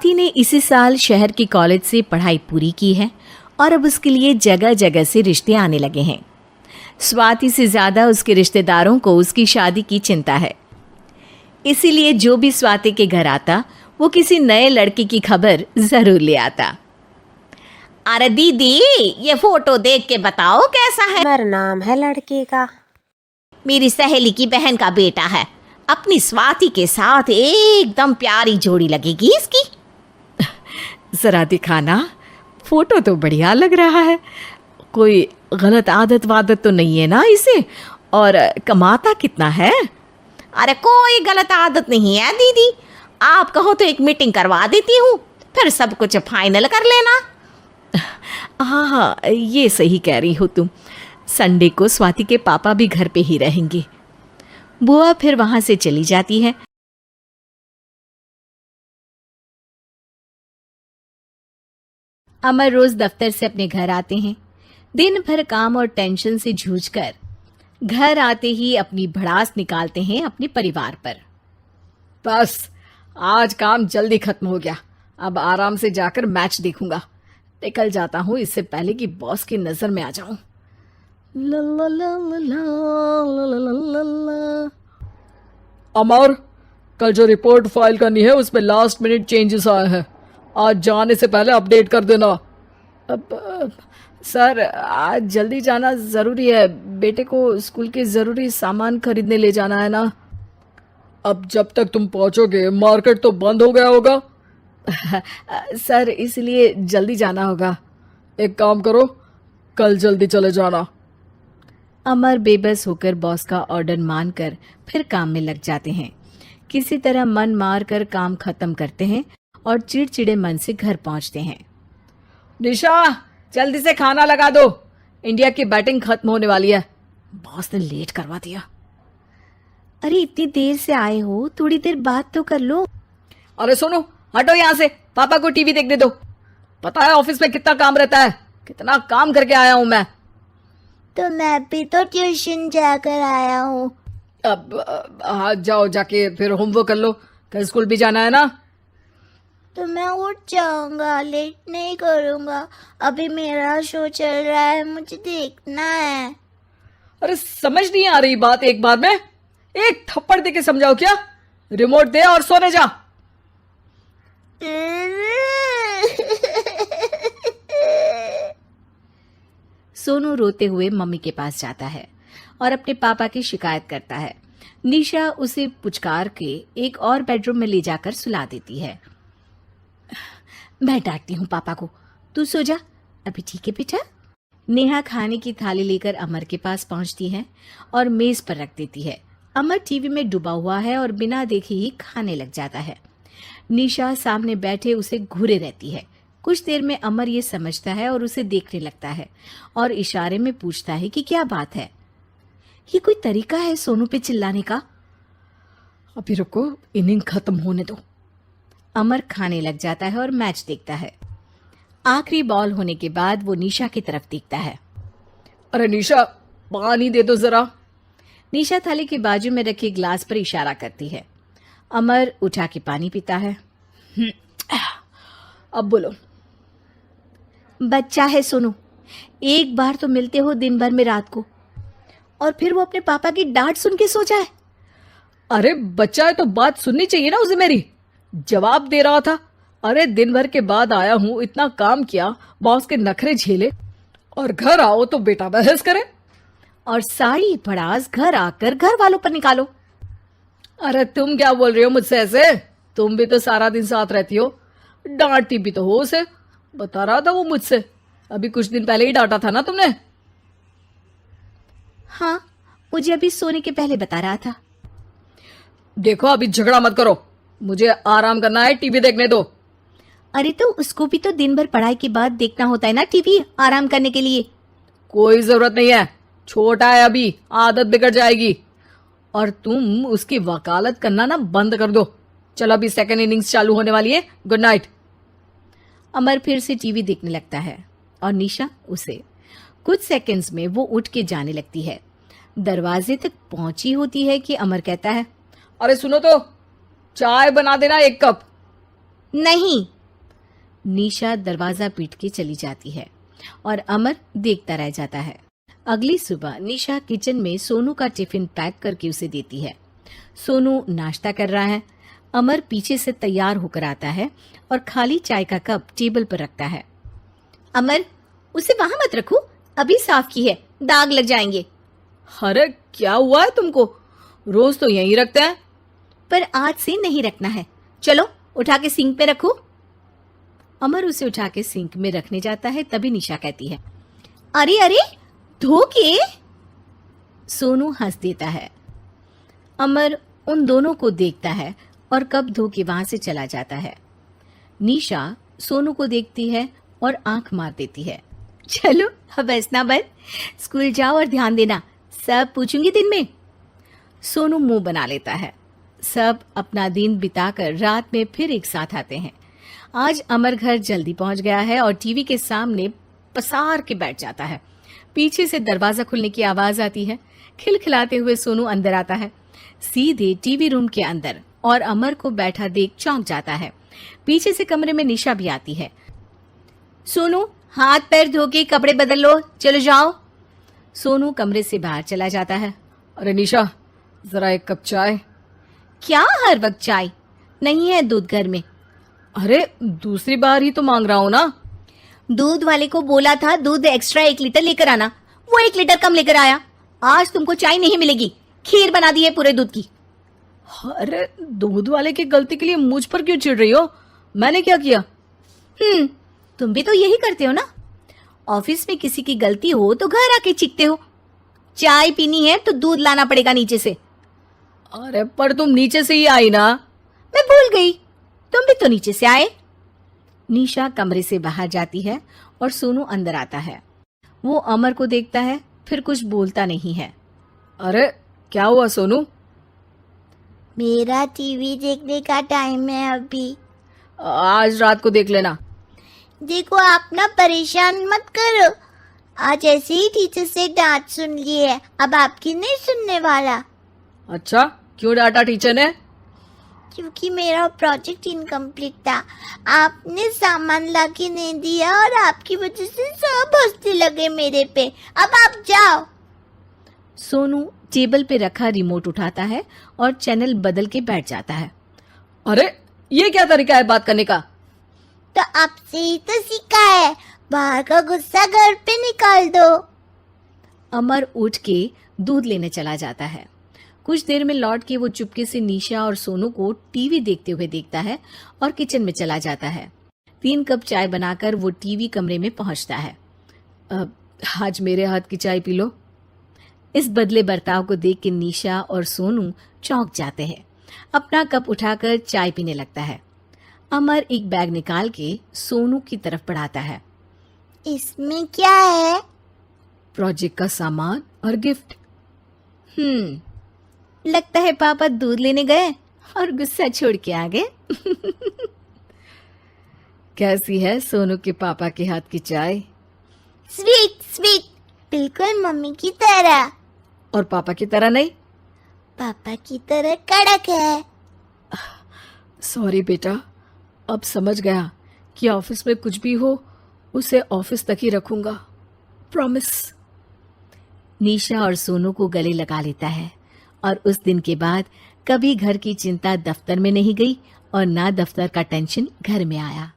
स्वाति ने इसी साल शहर के कॉलेज से पढ़ाई पूरी की है और अब उसके लिए जगह जगह से रिश्ते आने लगे हैं। स्वाति से ज़्यादा उसके रिश्तेदारों को उसकी शादी की चिंता है, इसीलिए जो भी स्वाति के घर आता वो किसी नए लड़के की खबर ज़रूर ले आता। अरे दीदी, ये फोटो देख के बताओ कैसा है। मेरा नाम है लड़के का। मेरी सहेली की बहन का बेटा है। अपनी स्वाति के साथ एकदम प्यारी जोड़ी लगेगी इसकी। ज़रा दिखाना, फोटो तो बढ़िया लग रहा है। कोई गलत आदत वादत तो नहीं है ना इसे? और कमाता कितना है? अरे कोई गलत आदत नहीं है दीदी, आप कहो तो एक मीटिंग करवा देती हूँ, फिर सब कुछ फाइनल कर लेना। हाँ हाँ, ये सही कह रही हो तुम। संडे को स्वाति के पापा भी घर पे ही रहेंगे। बुआ फिर वहां से चली जाती है। अमर रोज दफ्तर से अपने घर आते हैं। दिन भर काम और टेंशन से जूझकर घर आते ही अपनी भड़ास निकालते हैं अपने परिवार पर। बस आज काम जल्दी खत्म हो गया, अब आराम से जाकर मैच देखूंगा। निकल जाता हूँ इससे पहले कि बॉस की नजर में आ जाऊं। अमर, कल जो रिपोर्ट फाइल करनी है उसमें लास्ट मिनट चेंजेस आए हैं, आज जाने से पहले अपडेट कर देना। सर, आज जल्दी जाना ज़रूरी है, बेटे को स्कूल के ज़रूरी सामान खरीदने ले जाना है ना। अब जब तक तुम पहुंचोगे मार्केट तो बंद हो गया होगा। सर, इसलिए जल्दी जाना होगा। एक काम करो, कल जल्दी चले जाना। अमर बेबस होकर बॉस का ऑर्डर मानकर फिर काम में लग जाते हैं। किसी तरह मन मार कर काम खत्म करते हैं और चिड़चिड़े मन से घर पहुंचते हैं। निशा, जल्दी से खाना लगा दो, इंडिया की बैटिंग खत्म होने वाली है। बॉस ने लेट करवा दिया। अरे इतनी देर से आए हो, थोड़ी देर बात तो कर लो। अरे सुनो, हटो यहाँ से, पापा को टीवी देखने दो। पता है ऑफिस में कितना काम रहता है, कितना काम करके आया हूँ मैं। तो मैं भी तो ट्यूशन जाकर आया हूँ। अब हाँ, जाओ जाके फिर होमवर्क कर लो, कल स्कूल भी जाना है ना। तो मैं उठ जाऊंगा, लेट नहीं करूंगा। अभी मेरा शो चल रहा है, मुझे देखना है। अरे समझ नहीं आ रही बात, एक बार में एक थप्पड़ दे के समझाओ क्या। रिमोट दे और सोने जा। सोनू रोते हुए मम्मी के पास जाता है और अपने पापा की शिकायत करता है। निशा उसे पुचकार के एक और बेडरूम में ले जाकर सुला देती है। मैं डांटती हूँ पापा को, तू सो जा अभी, ठीक है बेटा। नेहा खाने की थाली लेकर अमर के पास पहुंचती है और मेज पर रख देती है। अमर टीवी में डूबा हुआ है और बिना देखे ही खाने लग जाता है। निशा सामने बैठे उसे घूरे रहती है। कुछ देर में अमर ये समझता है और उसे देखने लगता है और इशारे में पूछता है कि क्या बात है। ये कोई तरीका है सोनू पे चिल्लाने का? अभी रुको, इनिंग खत्म होने दो। अमर खाने लग जाता है और मैच देखता है। आखिरी बॉल होने के बाद वो निशा की तरफ देखता है। अरे निशा, पानी दे दो जरा। निशा थाली के बाजू में रखे ग्लास पर इशारा करती है। अमर उठा के पानी पीता है। अब बोलो। बच्चा है सोनू, एक बार तो मिलते हो दिन भर में रात को, और फिर वो अपने पापा की डांट सुन के सो जाए। अरे बच्चा है तो बात सुननी चाहिए ना उसे मेरी। जवाब दे रहा था। अरे दिन भर के बाद आया हूँ, इतना काम किया, बॉस के नखरे झेले, और घर आओ तो बेटा बहस करे। और सारी भड़ास घर आकर घर वालों पर निकालो। अरे तुम क्या बोल रही हो मुझसे ऐसे? तुम भी तो सारा दिन साथ रहती हो, डांटती भी तो हो उसे। बता रहा था वो मुझसे, अभी कुछ दिन पहले ही डांटा था ना तुमने। हाँ, मुझे अभी सोने के पहले बता रहा था। देखो अभी झगड़ा मत करो, मुझे आराम करना है, टीवी देखने दो। अरे तो उसको भी तो दिन भर पढ़ाई के बाद देखना होता है ना टीवी, आराम करने के लिए। कोई जरूरत नहीं है, छोटा है अभी, आदत बिगड़ जाएगी। और तुम उसकी वकालत करना ना बंद कर दो। चलो अभी सेकंड इनिंग्स चालू होने वाली है, गुड नाइट। अमर फिर से टीवी देखने लगता है और निशा उसे। कुछ सेकंड्स में वो उठ के जाने लगती है। दरवाजे तक पहुंची होती है कि अमर कहता है, अरे सुनो तो, चाय बना देना 1 कप। नहीं, निशा दरवाजा पीट के चली जाती है और अमर देखता रह जाता है। अगली सुबह निशा किचन में सोनू का टिफिन पैक करके उसे देती है। सोनू नाश्ता कर रहा है। अमर पीछे से तैयार होकर आता है और खाली चाय का कप टेबल पर रखता है। अमर, उसे वहां मत रखो, अभी साफ की है, दाग लग जाएंगे। अरे क्या हुआ है तुमको? रोज तो यहीं रखते हैं। पर आज से नहीं रखना है। चलो उठा के सिंक पे रखो। अमर उसे उठा के सिंक में रखने जाता है, तभी निशा कहती है, अरे अरे, धो के। सोनू हंस देता है। अमर उन दोनों को देखता है और कप धो के वहां से चला जाता है। निशा सोनू को देखती है और आंख मार देती है। चलो अब हंसना बंद, स्कूल जाओ और ध्यान देना, सब पूछूंगी दिन में। सोनू मुंह बना लेता है। सब अपना दिन बिताकर रात में फिर एक साथ आते हैं। आज अमर घर जल्दी पहुंच गया है और टीवी के सामने पसार के बैठ जाता है। पीछे से दरवाजा खुलने की आवाज आती है। खिलखिलाते हुए सोनू अंदर आता है, सीधे टीवी रूम के अंदर, और अमर को बैठा देख चौंक जाता है। पीछे से कमरे में निशा भी आती है। सोनू, हाथ पैर धो के कपड़े बदल लो, चलो जाओ। सोनू कमरे से बाहर चला जाता है। अरे निशा, जरा एक कप चाय। क्या हर वक्त चाय? नहीं है दूध घर में। अरे दूसरी बार ही तो मांग रहा हूं ना। दूध वाले को बोला था दूध एक्स्ट्रा 1 लीटर लेकर आना, वो 1 लीटर कम लेकर आया। आज तुमको चाय नहीं मिलेगी, खीर बना दी है पूरे दूध की। अरे दूध वाले की गलती के लिए मुझ पर क्यों चिढ़ रही हो? मैंने क्या किया? तुम भी तो यही करते हो ना। ऑफिस में किसी की गलती हो तो घर आके चीखते हो। चाय पीनी है तो दूध लाना पड़ेगा नीचे से। अरे पर तुम नीचे से ही आई ना। मैं भूल गई, तुम भी तो नीचे से आए। निशा कमरे से बाहर जाती है और सोनू अंदर आता है। वो अमर को देखता है, फिर कुछ बोलता नहीं है। अरे क्या हुआ सोनू? मेरा टीवी देखने का टाइम है अभी। आज रात को देख लेना। देखो, आप ना परेशान मत करो। आज ऐसे ही टीचर से डांट सुन ली है, अब आपकी नहीं सुनने वाला। अच्छा, क्यों डांटा टीचर ने? क्योंकि मेरा प्रोजेक्ट इनकम्प्लीट था। आपने सामान लाके नहीं दिया और आपकी वजह से सब हंसने लगे मेरे पे। अब आप जाओ। सोनू टेबल पे रखा रिमोट उठाता है और चैनल बदल के बैठ जाता है। अरे ये क्या तरीका है बात करने का? तो आपसे ही तो सीखा है, बाहर का गुस्सा घर पे निकाल दो। अमर उठ के दूध लेने चला जाता है। कुछ देर में लौट के वो चुपके से निशा और सोनू को टीवी देखते हुए देखता है और किचन में चला जाता है। 3 कप चाय बनाकर वो टीवी कमरे में पहुंचता है। आज मेरे हाथ की चाय पी लो। इस बदले बर्ताव को देख के निशा और सोनू चौंक जाते हैं। अपना कप उठाकर चाय पीने लगता है। अमर एक बैग निकाल के सोनू की तरफ बढ़ाता है। इसमें क्या है? प्रोजेक्ट का सामान और गिफ्ट। लगता है पापा दूध लेने गए और गुस्सा छोड़ के आ गए। कैसी है सोनू के पापा के हाथ की चाय? स्वीट स्वीट, बिल्कुल मम्मी की तरह। और पापा की तरह नहीं? पापा की तरह कड़क है। सॉरी बेटा, अब समझ गया कि ऑफिस में कुछ भी हो उसे ऑफिस तक ही रखूंगा, प्रॉमिस। निशा और सोनू को गले लगा लेता है और उस दिन के बाद कभी घर की चिंता दफ्तर में नहीं गई और ना दफ्तर का टेंशन घर में आया।